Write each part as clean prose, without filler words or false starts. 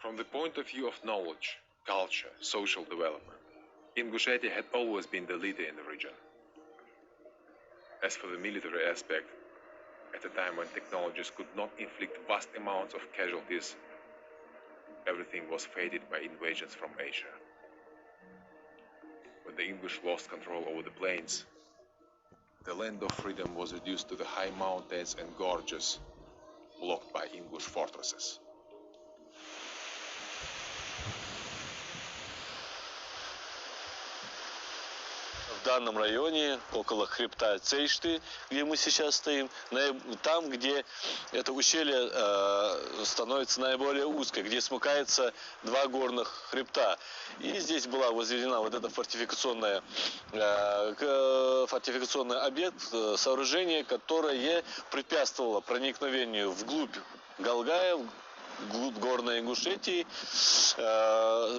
From the point of view of knowledge, culture, social development, Ingushetia had always been the leader in the region. As for the military aspect, at a time when technologies could not inflict vast amounts of casualties, everything was faded by invasions from Asia. When the English lost control over the plains, the land of freedom was reduced to the high mountains and gorges blocked by English fortresses. В данном районе, около хребта Цейшты, где мы сейчас стоим, там, где это ущелье становится наиболее узкой, где смыкается два горных хребта. И здесь была возведена вот эта фортификационный объект, сооружение, которое препятствовало проникновению вглубь Галгая, вглубь горной Ингушетии,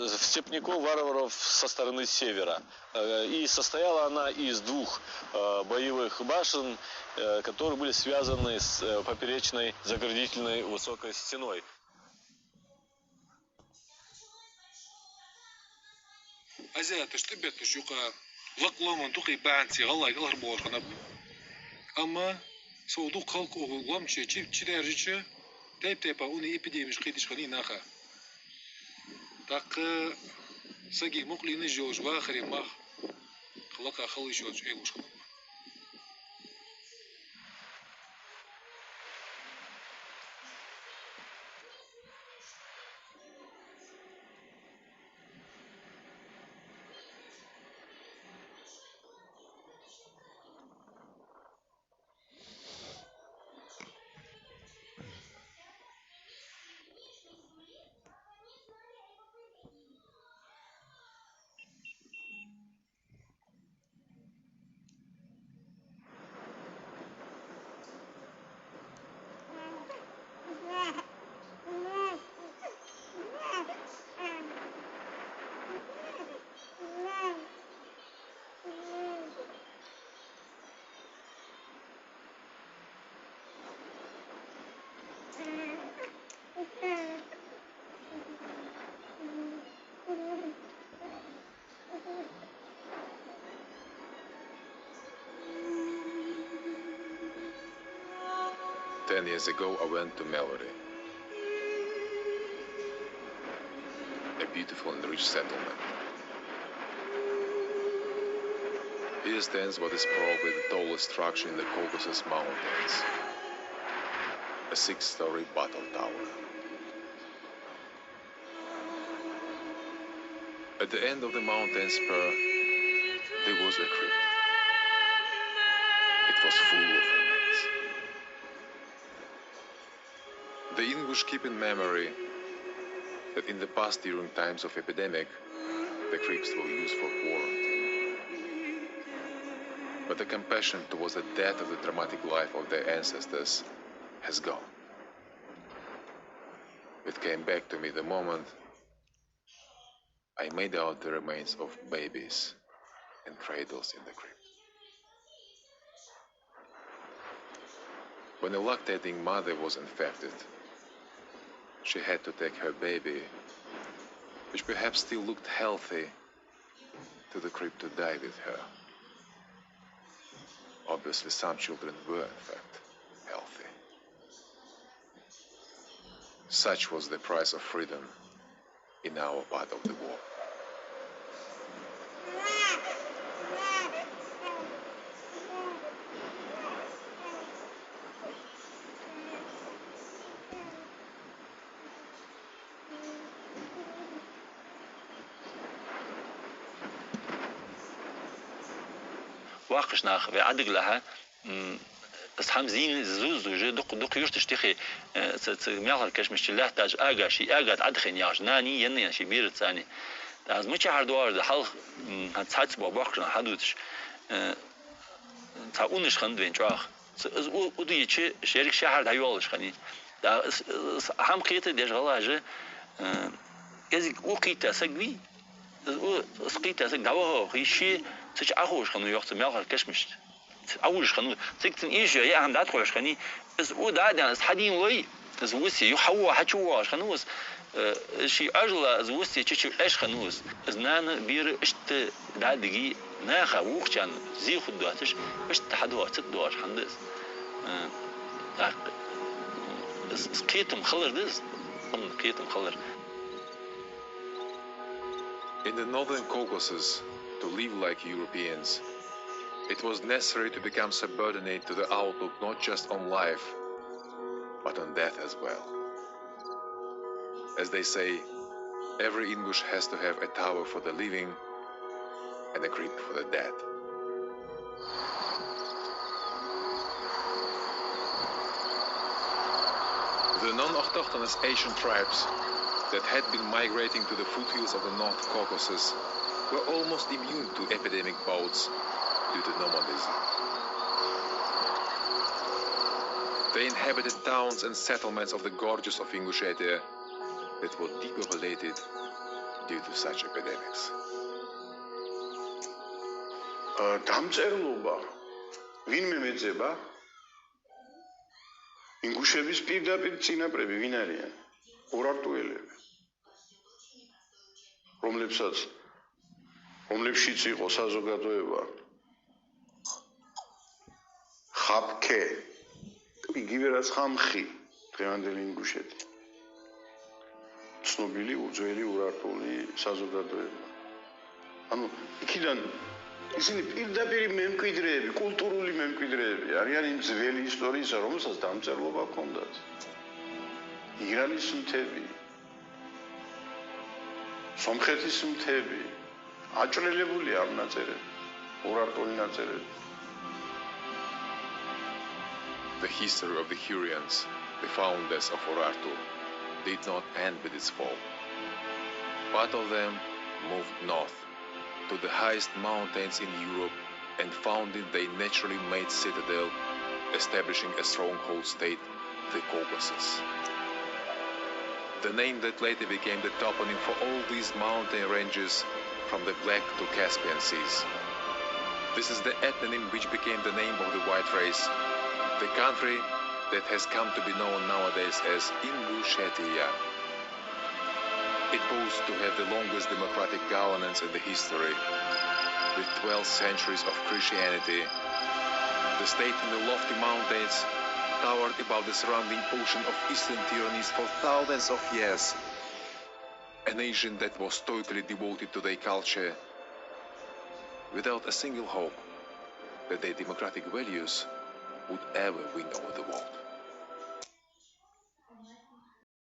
степняков, варваров со стороны севера. И состояла она из двух боевых башен, которые были связаны с поперечной заградительной высокой стеной. Азия, ты что бед, шука? Лакломан тухи банси, галай галар борханаб. Ама соуду халк огламче, чидержиче. Тайп-тайпа уни эпидемиш хитиш хани наха. Так саги муклины жож вахри мах. Хлака халишоч эйлуш. Ten years ago, I went to Mallory, a beautiful and rich settlement. Here stands what is probably the tallest structure in the Caucasus Mountains, a 6-story battle tower. At the end of the mountain spur, there was a crypt. It was full of remains. The Ingush keep in memory that in the past, during times of epidemic, the crypts were used for quarantine. But the compassion towards the death of the dramatic life of their ancestors has gone. It came back to me the moment I made out the remains of babies and cradles in the crypt. When a lactating mother was infected, she had to take her baby, which perhaps still looked healthy, to the crypt to die with her. Obviously, some children were, in fact, healthy. Such was the price of freedom in our part of the war. واقش ناخ بعدق لها أصحاب زين زوج دق يرتش تخي ميال كشمش الله تاج أجاشي أجات عدخن ياش ناني ين شي بيرت ثاني از مچ هردوار ده حال هات با باخش حدودش تا اونش خند وين جاخ از او دي چه شريك شهر ده يولش خني دا هم قيت ديش غلاجه ازي او قيت اسغوي او قيت اسغ داو هي شي تش اخوش خنو يوخت ميال كشمش اولش خنو تكتن ايش يا هم دات خوش خني از او دا از حدين وي زوسي يحوى حشواش خنوس شي أجلا زوسي تشي إيش خنوس زنان بير إشت دادجي ناخا وقتان زي خدواتش إشت حدوات تدوات حندس قيتم خلر دز قيتم خلر. In the northern Caucasus, to live like Europeans, it was necessary to become subordinate to the outlook not just on life, but on death as well. As they say, every Ingush has to have a tower for the living and a crypt for the dead. The non-autochthonous Asian tribes that had been migrating to the foothills of the North Caucasus were almost immune to epidemic bouts due to nomadism. They inhabited towns and settlements of the gorges of Ingushetia that were depopulated due to such epidemics. დამწერლობა ვინმე მეძება ინგუშების პირდაპირ წინაპრები ვინ არიან? ორარტუელები. რომლებშიც იყო საზოგადოება ხაფქე იგივე რაც ხამხი დღევანდელი ინგუშეთი ცნობილი უძველი урარტული საზოგადოება. ანუ იქიდან ისინი პირდაპირ მემკვიდრეები, კულტურული მემკვიდრეები არიან იმ ძველი ისტორიისა, რომელსაც დამწერლობა ჰქონდათ. ირანის მთები, სომხეთის მთები, აჭრელებული ამ ნაწერები, урარტული ნაწერები. The history of the Hurrians, the founders of Urartu, did not end with its fall. Part of them moved north to the highest mountains in Europe and founded their naturally made citadel, establishing a stronghold state, the Caucasus. The name that later became the toponym for all these mountain ranges from the Black to Caspian seas. This is the ethnonym which became the name of the white race, the country that has come to be known nowadays as Ingushetia. It boasts to have the longest democratic governance in the history, with 12 centuries of Christianity. The state in the lofty mountains towered above the surrounding ocean of eastern tyrannies for thousands of years. A nation that was totally devoted to their culture, without a single hope that their democratic values would ever win over the world.